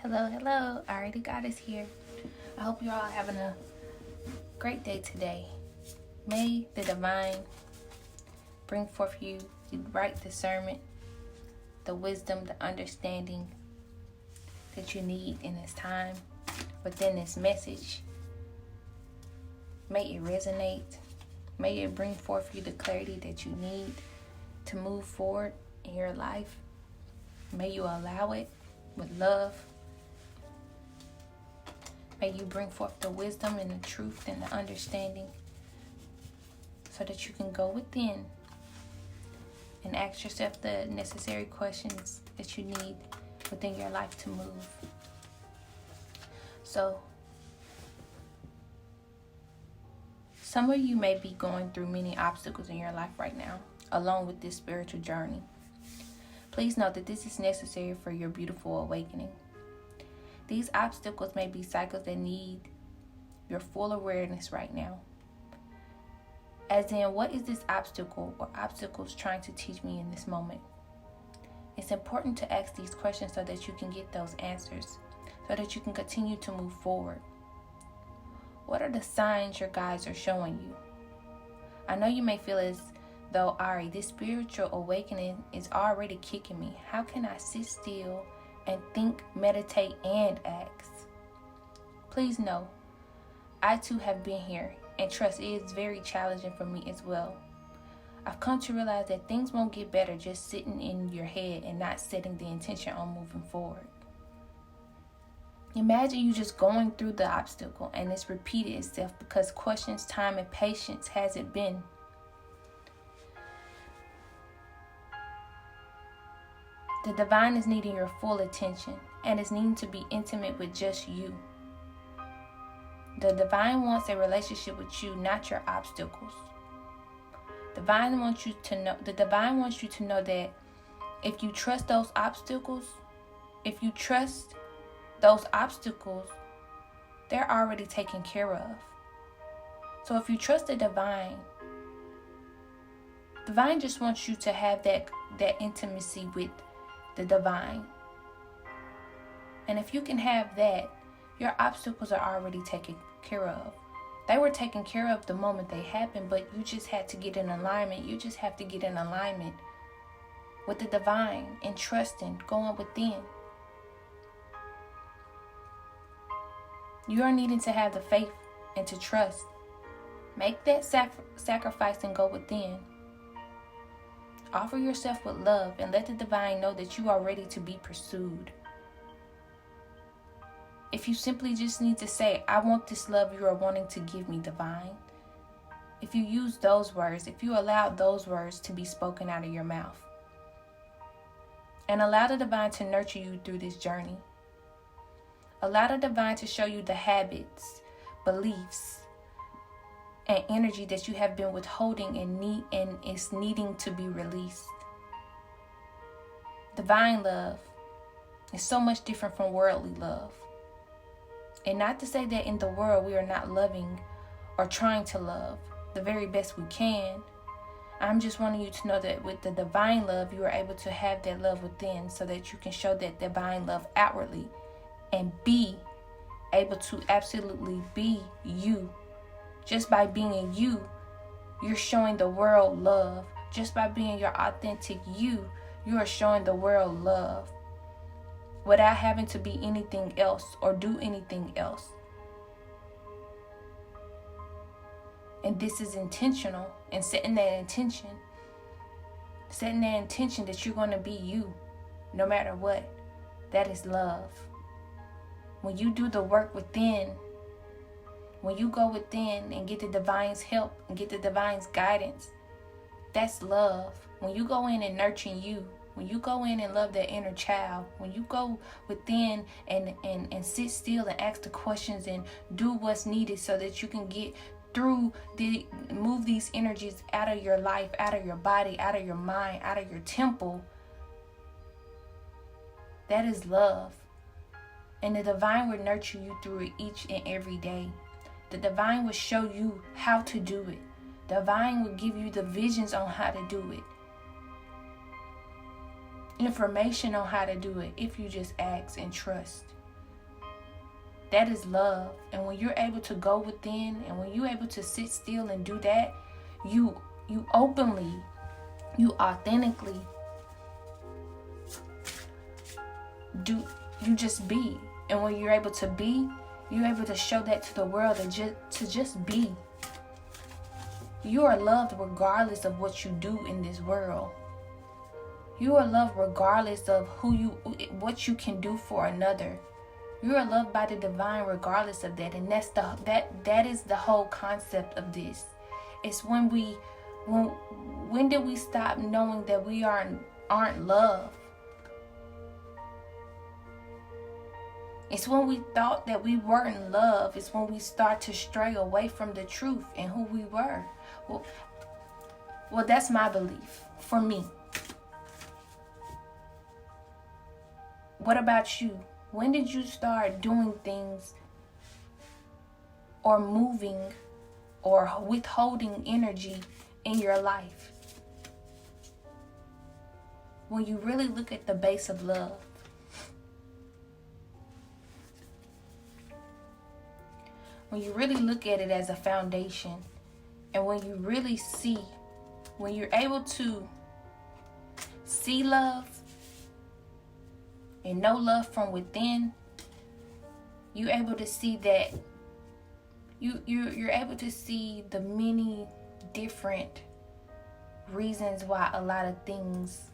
Hello. Alrighty, God is here. I hope you're all having a great day today. May the divine bring forth you the right discernment, the wisdom, the understanding that you need in this time within this message. May it resonate. May it bring forth you the clarity that you need to move forward in your life. May you allow it with love. May you bring forth the wisdom and the truth and the understanding so that you can go within and ask yourself the necessary questions that you need within your life to move. So, some of you may be going through many obstacles in your life right now, along with this spiritual journey. Please note that this is necessary for your beautiful awakening. These obstacles may be cycles that need your full awareness right now. As in, what is this obstacle or obstacles trying to teach me in this moment? It's important to ask these questions so that you can get those answers, so that you can continue to move forward. What are the signs your guides are showing you? I know you may feel as though, Ari, this spiritual awakening is already kicking me. How can I sit still and think, meditate, and ask? Please know, I too have been here, and trust, it is very challenging for me as well. I've come to realize that things won't get better just sitting in your head and not setting the intention on moving forward. Imagine you just going through the obstacle and it's repeated itself because questions, time, and patience hasn't been. The divine is needing your full attention and is needing to be intimate with just you. The divine wants a relationship with you, not your obstacles. The divine wants you to know that if you trust those obstacles, they're already taken care of. So if you trust the divine just wants you to have that intimacy with the divine. And if you can have that, your obstacles are already taken care of. They were taken care of the moment they happened, but you just had to get in alignment. You just have to get in alignment with the divine and trusting, going within. You are needing to have the faith and to trust. Make that sacrifice and go within. Offer yourself with love and let the divine know that you are ready to be pursued. If you simply just need to say, I want this love you are wanting to give me, divine. If you use those words, if you allow those words to be spoken out of your mouth. And allow the divine to nurture you through this journey. Allow the divine to show you the habits, beliefs, and energy that you have been withholding and is needing to be released. Divine love is so much different from worldly love. And not to say that in the world we are not loving or trying to love the very best we can. I'm just wanting you to know that with the divine love, you are able to have that love within so that you can show that divine love outwardly and be able to absolutely be you. Just by being you, you're showing the world love. Just by being your authentic you are showing the world love without having to be anything else or do anything else. And this is intentional, and setting that intention that you're going to be you no matter what. That is love. When you do the work within, when you go within and get the divine's help and get the divine's guidance, that's love. When you go in and nurture you, when you go in and love that inner child, when you go within and sit still and ask the questions and do what's needed so that you can get through move these energies out of your life, out of your body, out of your mind, out of your temple, that is love. And the divine will nurture you through it each and every day. The divine will show you how to do it. The divine will give you the visions on how to do it. information on how to do it if you just ask and trust. That is love. And when you're able to go within, and when you're able to sit still and do that, you openly, you authentically you just be. And when you're able to be, you're able to show that to the world, and to just be. You are loved regardless of what you do in this world. You are loved regardless of what you can do for another. You are loved by the divine regardless of that. And that is the whole concept of this. It's when did we stop knowing that we aren't loved? It's when we thought that we weren't loved. It's when we start to stray away from the truth and who we were. Well, that's my belief for me. What about you? When did you start doing things or moving or withholding energy in your life? When you really look at the base of love. When you really look at it as a foundation, and when you really see, when you're able to see love and know love from within, you're able to see that you're able to see the many different reasons why a lot of things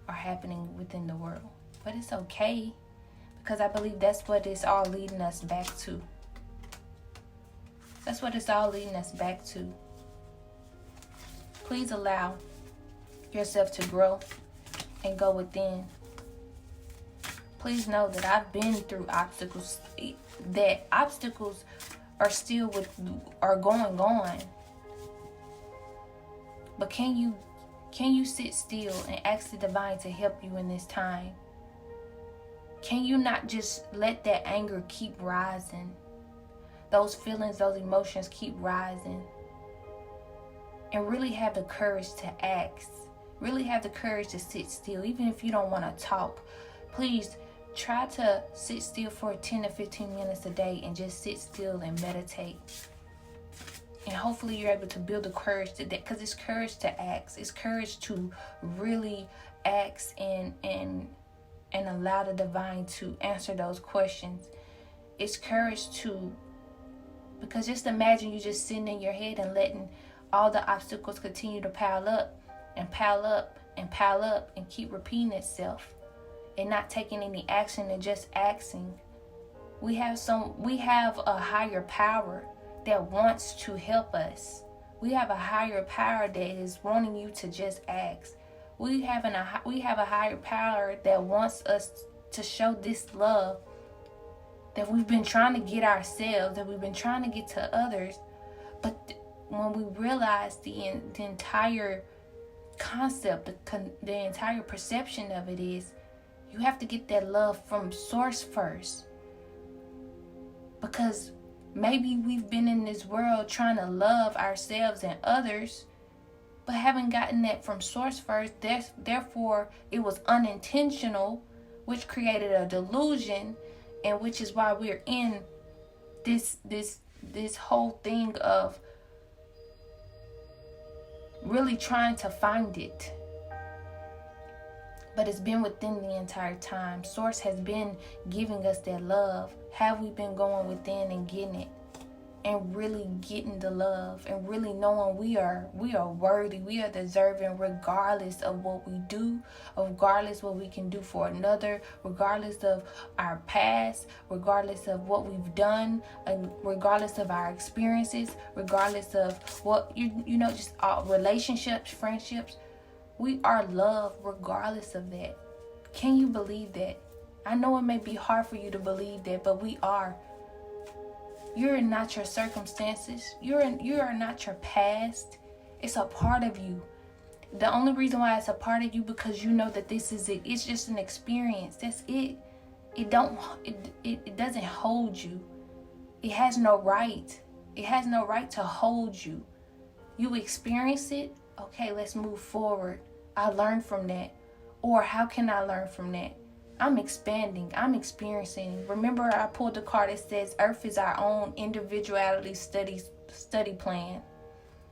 are happening within the world. But it's okay, because I believe that's what it's all leading us back to. That's what it's all leading us back to. Please allow yourself to grow and go within. Please know that I've been through obstacles. That obstacles are going on. But can you sit still and ask the divine to help you in this time? Can you not just let that anger keep rising? Those feelings, those emotions keep rising. And really have the courage to ask. Really have the courage to sit still. Even if you don't want to talk, please try to sit still for 10 to 15 minutes a day and just sit still and meditate. And hopefully you're able to build the courage to that, because it's courage to ask. It's courage to really ask and allow the divine to answer those questions. It's courage to, because just imagine you just sitting in your head and letting all the obstacles continue to pile up and pile up and pile up and keep repeating itself, and not taking any action and just asking. We have a higher power that wants to help us. We have a higher power that is wanting you to just ask. We have a higher power that wants us to show this love that we've been trying to get ourselves, that we've been trying to get to others. But when we realize the entire concept, the entire perception of it is, you have to get that love from source first. Because maybe we've been in this world trying to love ourselves and others, but haven't gotten that from source first. Therefore, it was unintentional, which created a delusion, and which is why we're in this whole thing of really trying to find it. But it's been within the entire time. Source has been giving us that love. Have we been going within and getting it? And really getting the love, and really knowing we are worthy, we are deserving, regardless of what we do, regardless of what we can do for another, regardless of our past, regardless of what we've done, and regardless of our experiences, regardless of what just all relationships, friendships. We are loved regardless of that. Can you believe that? I know it may be hard for you to believe that, but we are. You're not your circumstances. You are not your past. It's a part of you. The only reason why it's a part of you, because you know that this is it. It's just an experience. That's it. It doesn't hold you. It has no right. It has no right to hold you. You experience it. Okay, let's move forward. I learned from that. Or how can I learn from that? I'm expanding. I'm experiencing. Remember, I pulled the card that says Earth is our own individuality study plan.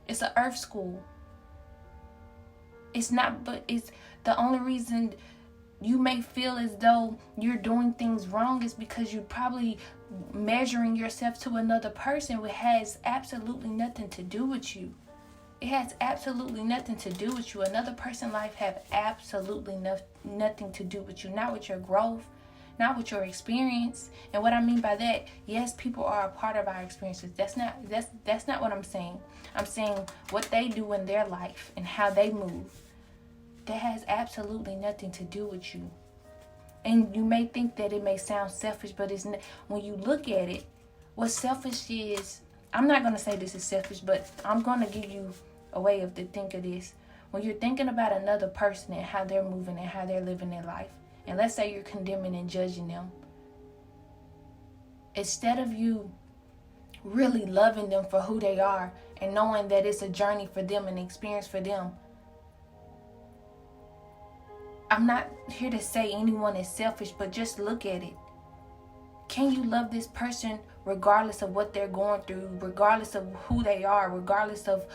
It's an Earth school. It's not, but it's the only reason you may feel as though you're doing things wrong is because you're probably measuring yourself to another person, which has absolutely nothing to do with you. It has absolutely nothing to do with you. Another person's life have absolutely nothing to do with you. Not with your growth, not with your experience. And what I mean by that, yes, people are a part of our experiences. That's not what I'm saying. I'm saying what they do in their life and how they move. That has absolutely nothing to do with you. And you may think that it may sound selfish, but it's not. When you look at it, what selfish is, I'm not going to say this is selfish, but I'm going to give you a way of to think of this. When you're thinking about another person and how they're moving and how they're living their life, and let's say you're condemning and judging them, instead of you really loving them for who they are and knowing that it's a journey for them, an experience for them, I'm not here to say anyone is selfish, but just look at it. Can you love this person regardless of what they're going through, regardless of who they are, regardless of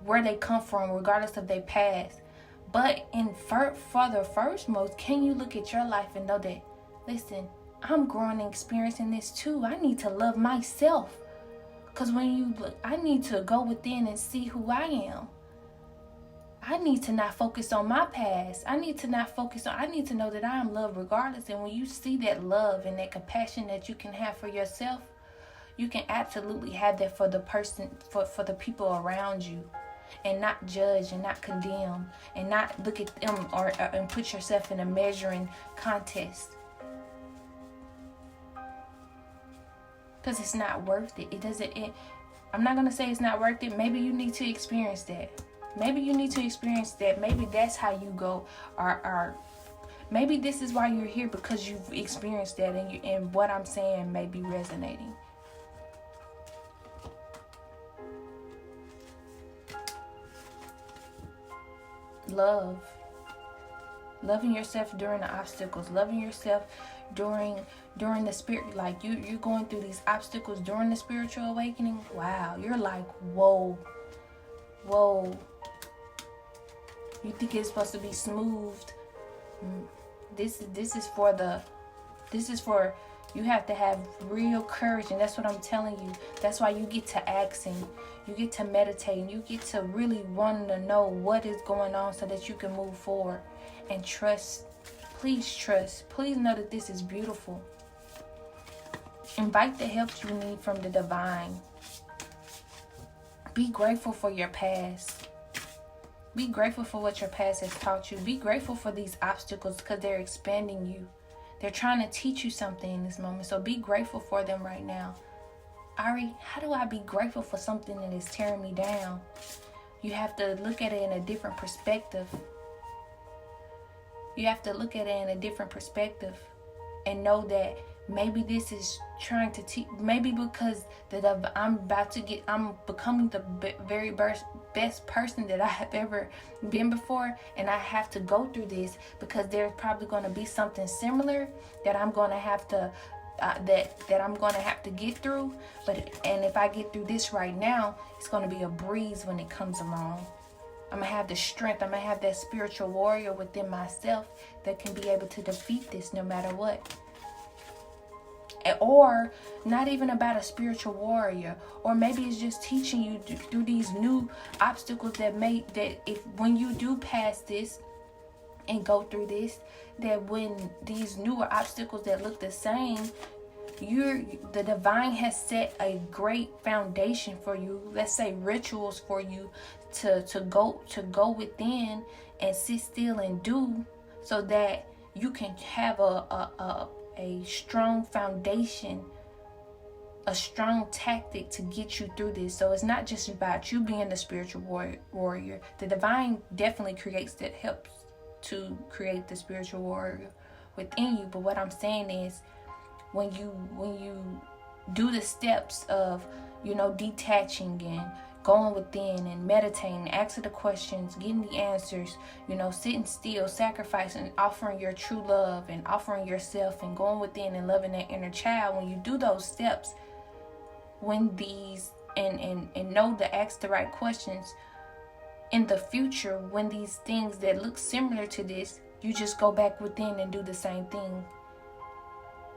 where they come from, regardless of their past? But for the first most, can you look at your life and know that, listen, I'm growing and experiencing this too. I need to love myself. Because when you look, I need to go within and see who I am. I need to not focus on my past. I need to know that I am loved regardless. And when you see that love and that compassion that you can have for yourself, you can absolutely have that for the person, for the people around you, and not judge and not condemn and not look at them and put yourself in a measuring contest. Because it's not worth it. I'm not going to say it's not worth it. Maybe you need to experience that. Maybe that's how you go. Or maybe this is why you're here, because you've experienced that, and what I'm saying may be resonating. Loving yourself during the obstacles, loving yourself during the spirit, like you're going through these obstacles during the spiritual awakening. Wow, you're like, whoa. You think it's supposed to be smoothed. This is for you have to have real courage, and that's what I'm telling you. That's why you get to asking, you get to meditating, you get to really wanting to know what is going on so that you can move forward and trust. Please trust. Please know that this is beautiful. Invite the help you need from the divine. Be grateful for your past. Be grateful for what your past has taught you. Be grateful for these obstacles because they're expanding you. They're trying to teach you something in this moment. So be grateful for them right now. Ari, how do I be grateful for something that is tearing me down? You have to look at it in a different perspective. And know that maybe this is trying to teach. Maybe because I'm becoming the very best person that I have ever been before, and I have to go through this because there's probably going to be something similar that I'm going to have to that I'm going to have to get through. And if I get through this right now, it's going to be a breeze when it comes along. I'm going to have the strength. I'm going to have that spiritual warrior within myself that can be able to defeat this no matter what. Or not even about a spiritual warrior, or maybe it's just teaching you through these new obstacles that if when you do pass this and go through this, that when these newer obstacles that look the same, the divine has set a great foundation for you. Let's say rituals for you to go within and sit still and do, so that you can have a strong foundation, a strong tactic to get you through this. So it's not just about you being the spiritual warrior. The divine definitely helps to create the spiritual warrior within you. But what I'm saying is, when you do the steps of, detaching and, going within and meditating, asking the questions, getting the answers, sitting still, sacrificing, offering your true love and offering yourself and going within and loving that inner child. When you do those steps, when these and know to ask the right questions, in the future, when these things that look similar to this, you just go back within and do the same thing.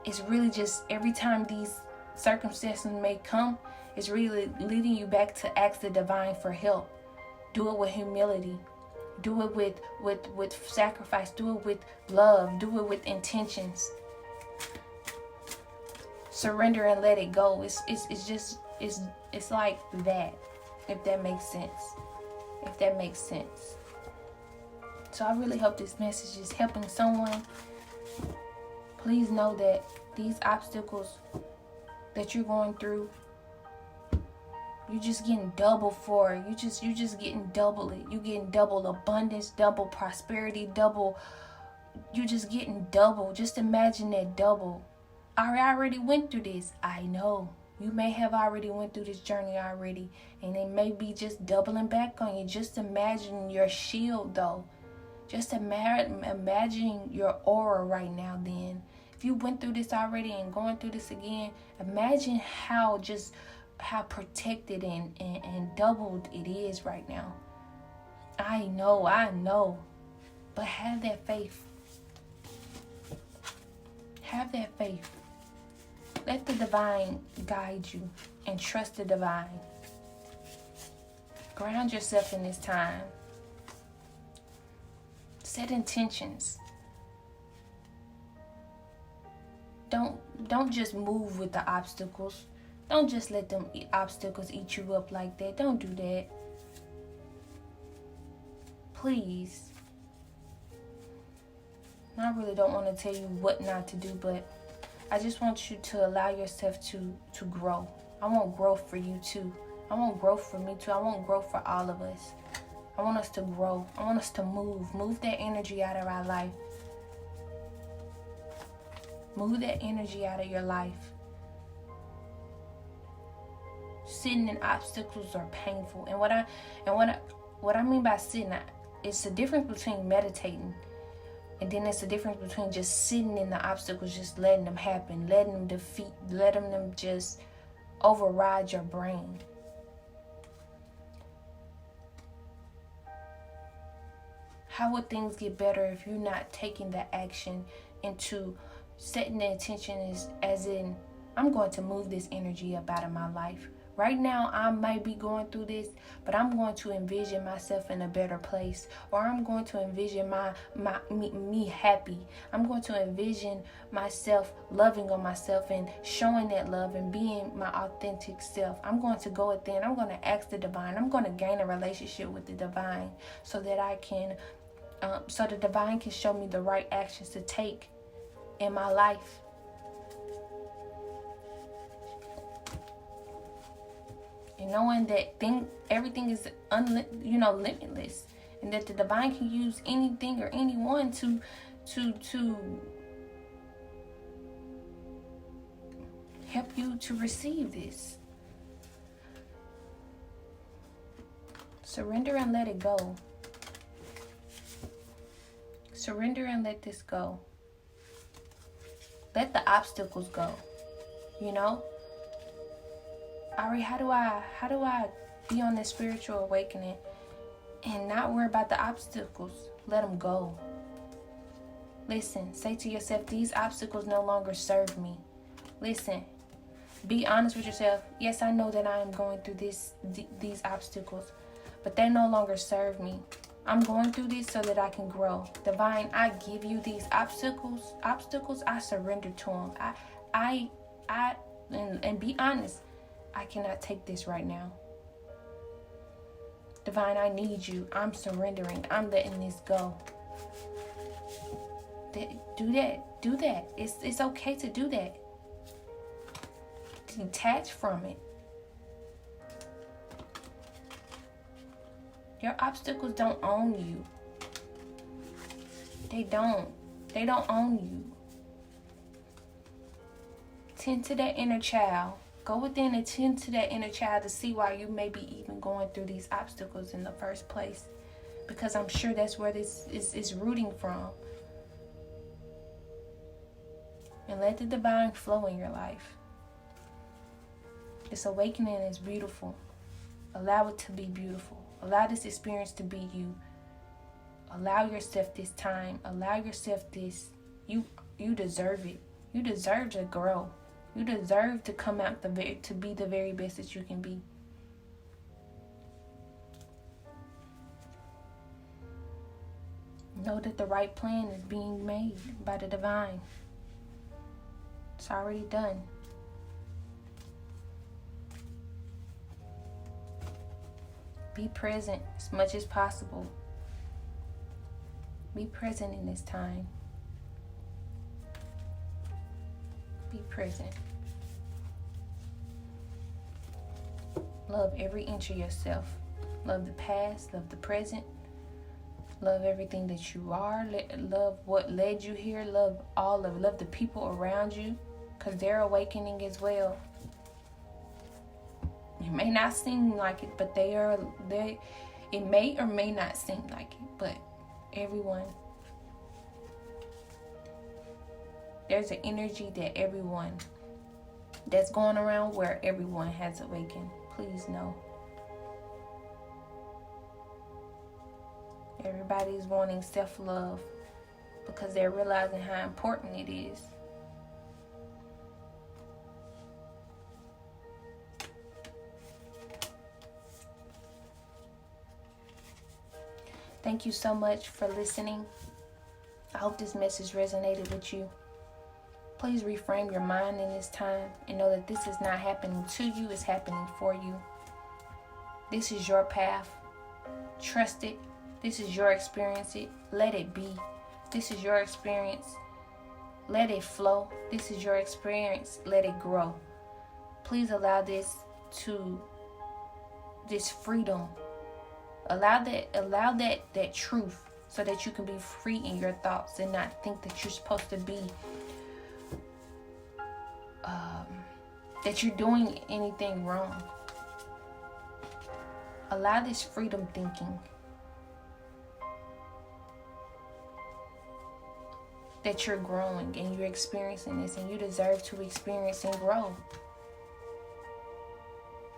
It's really just every time these circumstances may come, it's really leading you back to ask the divine for help. Do it with humility. Do it with sacrifice. Do it with love. Do it with intentions. Surrender and let it go. It's like that, if that makes sense. So I really hope this message is helping someone. Please know that these obstacles that you're going through, you're just getting double for it. You just getting double it. You getting double abundance, double prosperity, double. You just getting double. Just imagine that double. I already went through this. I know. You may have already went through this journey already, and it may be just doubling back on you. Just imagine your shield, though. Just imagine your aura right now, then. If you went through this already and going through this again, imagine how protected and doubled it is right now. I know. But have that faith. Have that faith. Let the divine guide you and trust the divine. Ground yourself in this time. Set intentions. Don't just move with the obstacles. Don't just let them obstacles eat you up like that. Don't do that. Please. I really don't want to tell you what not to do, but I just want you to allow yourself to grow. I want growth for you too. I want growth for me too. I want growth for all of us. I want us to grow. I want us to move. Move that energy out of our life. Move that energy out of your life. Sitting in obstacles are painful. And what I mean by sitting, it's the difference between meditating, and then it's the difference between just sitting in the obstacles, just letting them happen, letting them just override your brain. How would things get better if you're not taking the action into setting the intention as in, I'm going to move this energy up out of my life. Right now, I might be going through this, but I'm going to envision myself in a better place, or I'm going to envision me happy. I'm going to envision myself loving on myself and showing that love and being my authentic self. I'm going to go within. I'm going to ask the divine. I'm going to gain a relationship with the divine so that I can, so the divine can show me the right actions to take in my life. And knowing that everything is limitless, and that the divine can use anything or anyone to help you to receive this. Surrender and let it go. Surrender and let this go. Let the obstacles go. Ari, how do I be on this spiritual awakening and not worry about the obstacles? Let them go. Listen, say to yourself, these obstacles no longer serve me. Listen, be honest with yourself. Yes, I know that I am going through these obstacles, but they no longer serve me. I'm going through this so that I can grow. Divine, I give you these obstacles. I surrender to them. And be honest. I cannot take this right now. Divine, I need you. I'm surrendering. I'm letting this go. Do that. It's okay to do that. Detach from it. Your obstacles don't own you. They don't own you. Tend to that inner child. Go within and tend to that inner child to see why you may be even going through these obstacles in the first place. Because I'm sure that's where this is rooting from. And let the divine flow in your life. This awakening is beautiful. Allow it to be beautiful. Allow this experience to be you. Allow yourself this time. Allow yourself this. You deserve it. You deserve to grow. You deserve to come out to be the very best that you can be. Know that the right plan is being made by the divine. It's already done. Be present as much as possible. Be present in this time. Be present. Love every inch of yourself. Love the past. Love the present. Love everything that you are. Love what led you here. Love all of it. Love the people around you, because they're awakening as well. It may not seem like it, but it may or may not seem like it, but everyone, there's an energy that everyone that's going around where everyone has awakened. Please know. Everybody's wanting self-love because they're realizing how important it is. Thank you so much for listening. I hope this message resonated with you. Please reframe your mind in this time and know that this is not happening to you, it's happening for you. This is your path. Trust it. This is your experience. Let it be. This is your experience. Let it flow. This is your experience. Let it grow. Please allow this freedom. Allow that truth so that you can be free in your thoughts and not think that you're supposed to be that you're doing anything wrong. Allow this freedom thinking. That you're growing and you're experiencing this, and you deserve to experience and grow.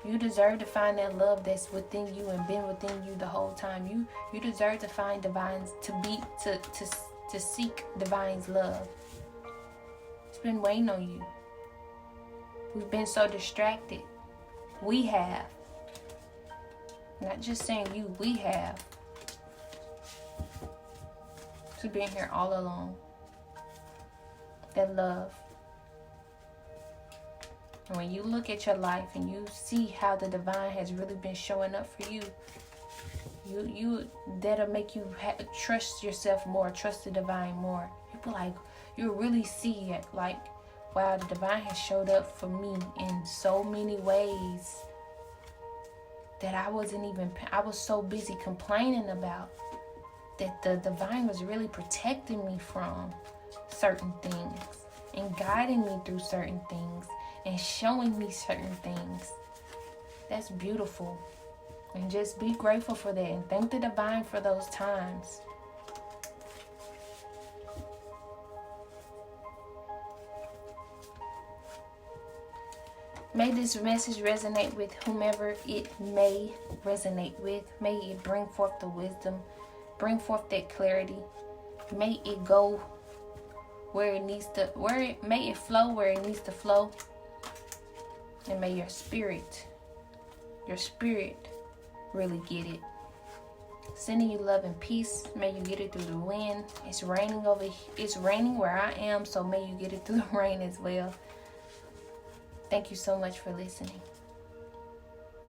You deserve to find that love that's within you and been within you the whole time. You deserve to find divine's to seek divine's love. It's been waiting on you. We've been so distracted. We have. Not just saying you, we have. We've been here all along. That love. And when you look at your life and you see how the divine has really been showing up for you, that'll make you trust yourself more, trust the divine more. You'll really see it like, wow, the divine has showed up for me in so many ways that I was so busy complaining about, that the divine was really protecting me from certain things and guiding me through certain things and showing me certain things. That's beautiful. And just be grateful for that and thank the divine for those times. May this message resonate with whomever it may resonate with. May it bring forth the wisdom, bring forth that clarity. May it go where it needs to, may it flow where it needs to flow. And may your spirit really get it. Sending you love and peace. May you get it through the wind. It's raining where I am, so may you get it through the rain as well. Thank you so much for listening.